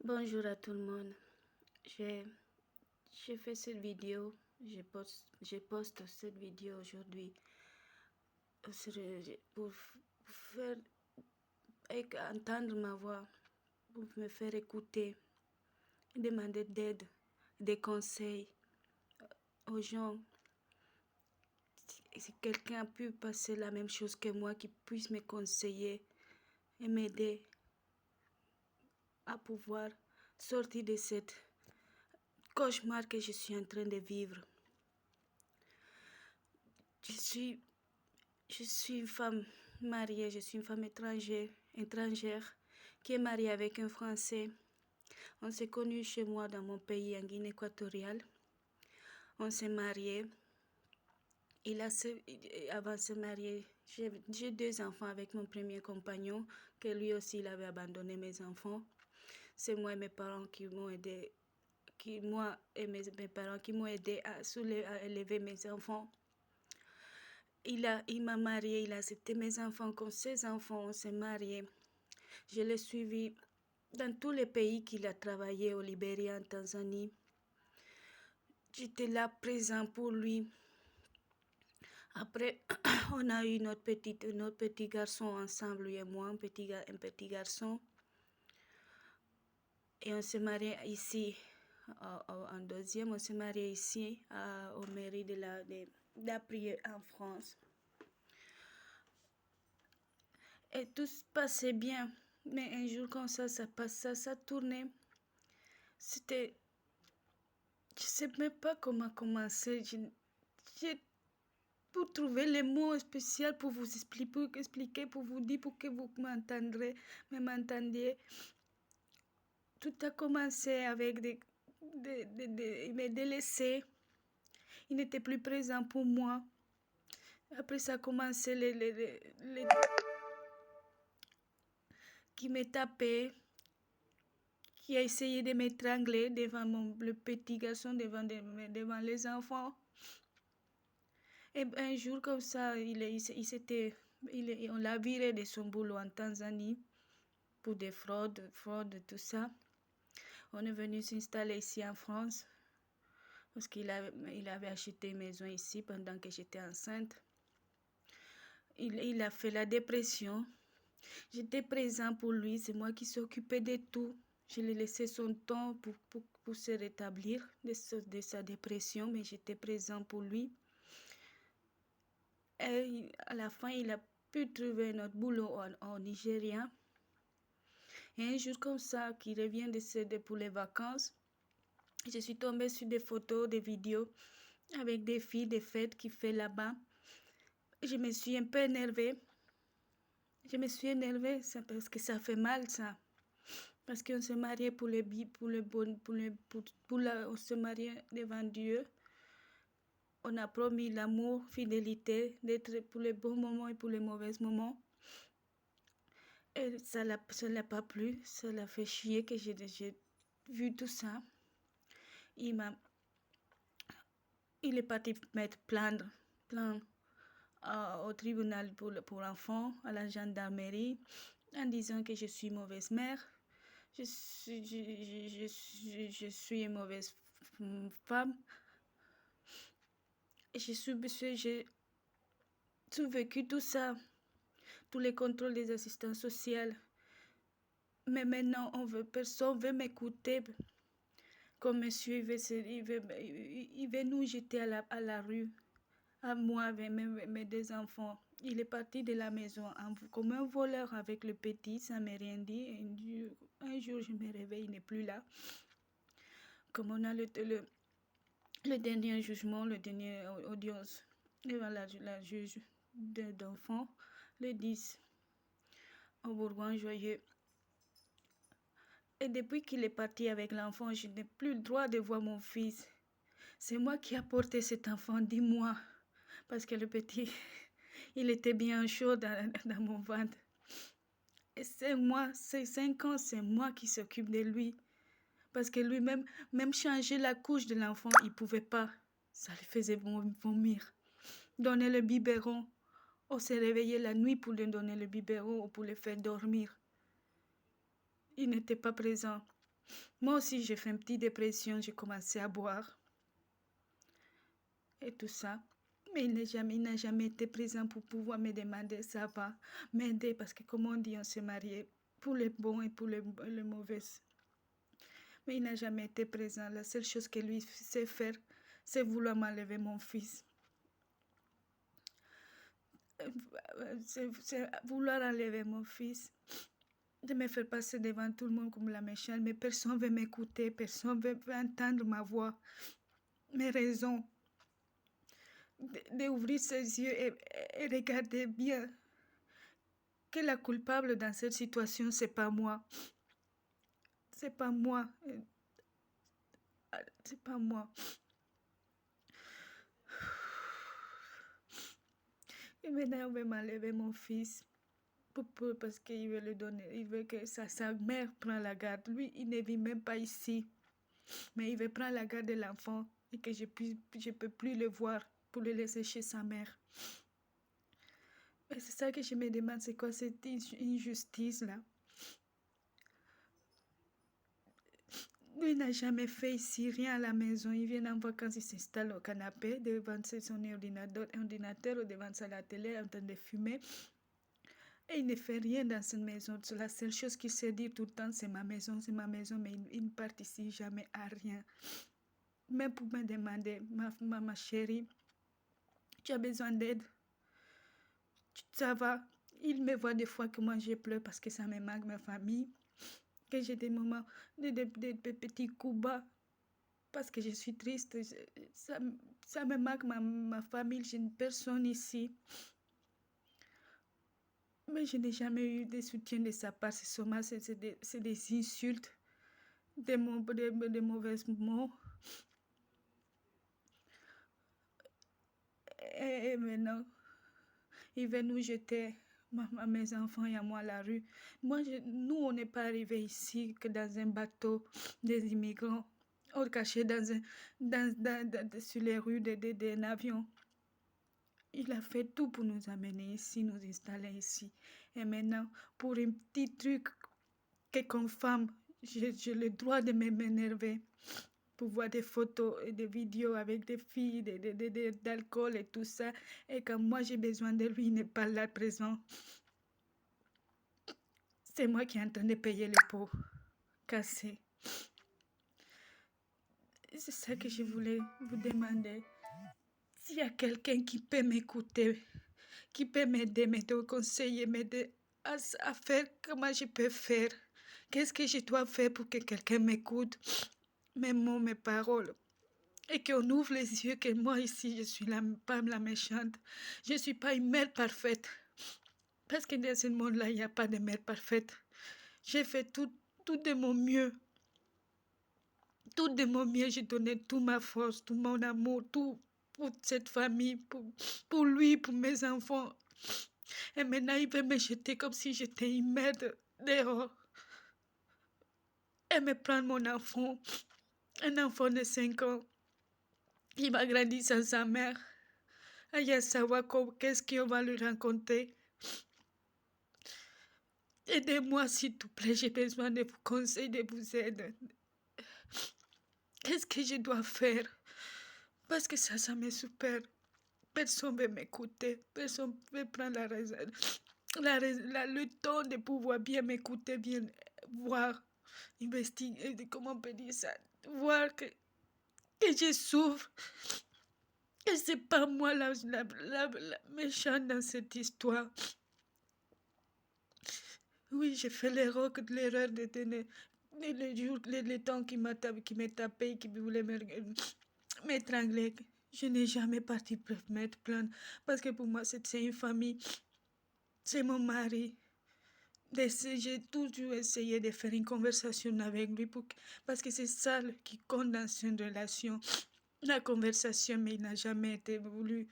Bonjour à tout le monde. J'ai j'ai fait cette vidéo, je poste cette vidéo aujourd'hui pour faire entendre ma voix, pour me faire écouter, demander d'aide, des conseils aux gens. Si quelqu'un a pu passer la même chose que moi, qui puisse me conseiller et m'aider à pouvoir sortir de cette cauchemar que je suis en train de vivre. Je suis une femme mariée, je suis une femme étrangère qui est mariée avec un Français. On s'est connus chez moi dans mon pays, en Guinée équatoriale. On s'est mariés. Avant de se marier, j'ai 2 enfants avec mon premier compagnon, que lui aussi il avait abandonné mes enfants. C'est moi et mes parents qui m'ont aidé, mes parents qui m'ont aidé à élever mes enfants. Il m'a mariée, il a accepté mes enfants comme ses enfants, on s'est mariés. Je l'ai suivi dans tous les pays qu'il a travaillé, au Libéria, en Tanzanie. J'étais là présent pour lui. Après, on a eu notre petit garçon ensemble, lui et moi, un petit garçon. Et on s'est marié ici, en deuxième, on s'est marié ici, au mairie de la prière en France. Et tout se passait bien. Mais un jour comme ça tournait. C'était... Je ne sais même pas comment commencer. Pour trouver les mots spéciaux pour vous expliquer, pour vous dire, pour que vous m'entendiez. Tout a commencé avec il m'a délaissé. Il n'était plus présent pour moi. Après, ça a commencé qui me tapait, qui a essayé de m'étrangler devant le petit garçon, devant les enfants. Et un jour comme ça, on l'a viré de son boulot en Tanzanie pour des fraudes, tout ça. On est venu s'installer ici en France parce qu'il avait acheté une maison ici pendant que j'étais enceinte. Il a fait la dépression. J'étais présent pour lui, c'est moi qui s'occupais de tout. Je lui ai laissé son temps pour se rétablir de sa dépression, mais j'étais présent pour lui. Et à la fin, il a pu trouver notre boulot au Nigeria. Et un jour comme ça, qu'il revient pour les vacances, je suis tombée sur des photos, des vidéos avec des filles, des fêtes qu'il fait là-bas. Je me suis un peu énervée. Parce que ça fait mal, ça. Parce qu'on s'est marié on se mariait devant Dieu. On a promis l'amour, fidélité, d'être pour les bons moments et pour les mauvais moments. Et ça l'a pas plu, ça l'a fait chier que j'ai vu tout ça. Il est parti mettre plainte au tribunal pour enfants, à la gendarmerie, en disant que je suis mauvaise mère. Je suis une mauvaise femme. J'ai vécu tout ça, tous les contrôles des assistants sociaux. Mais maintenant, personne veut m'écouter. Comme monsieur, il veut nous jeter à la rue, à moi avec mes 2 enfants. Il est parti de la maison comme un voleur avec le petit, ça ne m'a rien dit. Un jour, je me réveille, il n'est plus là. Comme on a le dernier jugement, le dernier audience devant la juge d'enfants, le 10 au Bourgoin-Joyeux. Et depuis qu'il est parti avec l'enfant, je n'ai plus le droit de voir mon fils. C'est moi qui ai porté cet enfant 10 mois. Parce que le petit, il était bien chaud dans mon ventre. Et c'est 5 ans, c'est moi qui s'occupe de lui. Parce que lui-même, même changer la couche de l'enfant, il ne pouvait pas. Ça lui faisait vomir. Donner le biberon. On s'est réveillé la nuit pour lui donner le biberon ou pour le faire dormir. Il n'était pas présent. Moi aussi, j'ai fait une petite dépression, j'ai commencé à boire et tout ça. Mais il n'a jamais été présent pour pouvoir me demander ça va, m'aider parce que comme on dit, on s'est marié pour les bons et pour les mauvais. Mais il n'a jamais été présent. La seule chose que lui sait faire, c'est vouloir m'enlever mon fils. C'est vouloir enlever mon fils, de me faire passer devant tout le monde comme la méchante, mais personne ne veut m'écouter, personne ne veut entendre ma voix, mes raisons. D'ouvrir ses yeux et regarder bien que la coupable dans cette situation, c'est pas moi. C'est pas moi. C'est pas moi. Et maintenant, on veut m'enlever mon fils. Parce qu'il veut le donner. Il veut que sa mère prenne la garde. Lui, il ne vit même pas ici. Mais il veut prendre la garde de l'enfant et que je ne peux plus le voir pour le laisser chez sa mère. Et c'est ça que je me demande, c'est quoi cette injustice-là? Lui n'a jamais fait ici rien à la maison. Il vient en vacances, il s'installe au canapé devant son ordinateur ou devant la télé en train de fumer. Et il ne fait rien dans cette maison. La seule chose qu'il sait dire tout le temps, c'est ma maison, mais il ne participe jamais à rien. Même pour me demander, ma chérie, tu as besoin d'aide? Ça va? Il me voit des fois que moi je pleure parce que ça me manque ma famille, que j'ai des moments, des petits coups bas parce que je suis triste. Ça me manque ma famille, j'ai une personne ici. Mais je n'ai jamais eu de soutien de sa part. C'est seulement des insultes, des mauvais mots. Et maintenant, il va nous jeter, mes enfants et à moi, à la rue. Nous, on n'est pas arrivés ici que dans un bateau des immigrants, ou cachés sur les rues d'un avion. Il a fait tout pour nous amener ici, nous installer ici. Et maintenant, pour un petit truc que comme femme, j'ai le droit de m'énerver pour voir des photos et des vidéos avec des filles, d'alcool et tout ça. Et quand moi j'ai besoin de lui, il n'est pas là présent. C'est moi qui est en train de payer les pots cassés. C'est ça que je voulais vous demander. S'il y a quelqu'un qui peut m'écouter, qui peut m'aider, conseiller, m'aider à faire comment je peux faire. Qu'est-ce que je dois faire pour que quelqu'un m'écoute, mes mots, mes paroles. Et qu'on ouvre les yeux que moi ici, je suis pas la méchante. Je ne suis pas une mère parfaite. Parce que dans ce monde-là, il n'y a pas de mère parfaite. J'ai fait tout de mon mieux. Tout de mon mieux, j'ai donné toute ma force, tout mon amour, tout pour cette famille, pour lui, pour mes enfants. Et maintenant, il veut me jeter comme si j'étais une mère dehors. Et me prendre mon enfant, un enfant de 5 ans. Il va grandir sans sa mère. Et à savoir qu'est-ce qu'on va lui rencontrer. Aidez-moi, s'il te plaît, j'ai besoin de vos conseils, de vous aider. Qu'est-ce que je dois faire? Parce que ça me super. Personne ne veut m'écouter. Personne ne veut prendre le temps de pouvoir bien m'écouter, bien voir, investiguer, comment on peut dire ça, voir que je souffre. Et c'est pas moi la méchante dans cette histoire. Oui, j'ai fait l'erreur de donner le temps qui m'a tapé, qui voulait m'étrangler. Je n'ai jamais parti mettre plainte parce que pour moi, c'est une famille. C'est mon mari. J'ai toujours essayé de faire une conversation avec lui parce que c'est ça qui compte dans une relation. La conversation, mais il n'a jamais été voulu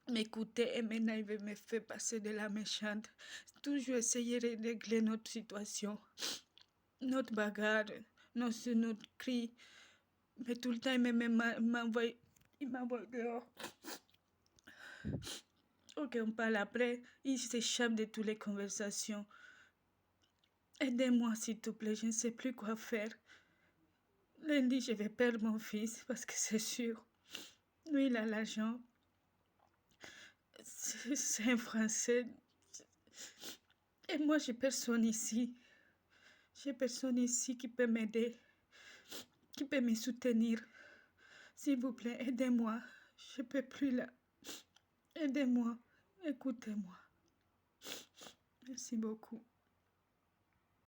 m'écouter et maintenant il veut me faire passer de la méchante. Toujours essayer de régler notre situation, notre bagarre, notre cri. Mais tout le temps, il m'envoie dehors. Ok, on parle après. Il s'échappe de toutes les conversations. Aidez-moi, s'il te plaît, je ne sais plus quoi faire. Lundi, je vais perdre mon fils parce que c'est sûr. Lui, il a l'argent. C'est un Français. Et moi, j'ai personne ici. J'ai personne ici qui peut m'aider, qui peut me soutenir. S'il vous plaît, aidez-moi. Je ne peux plus là. Aidez-moi. Écoutez-moi. Merci beaucoup.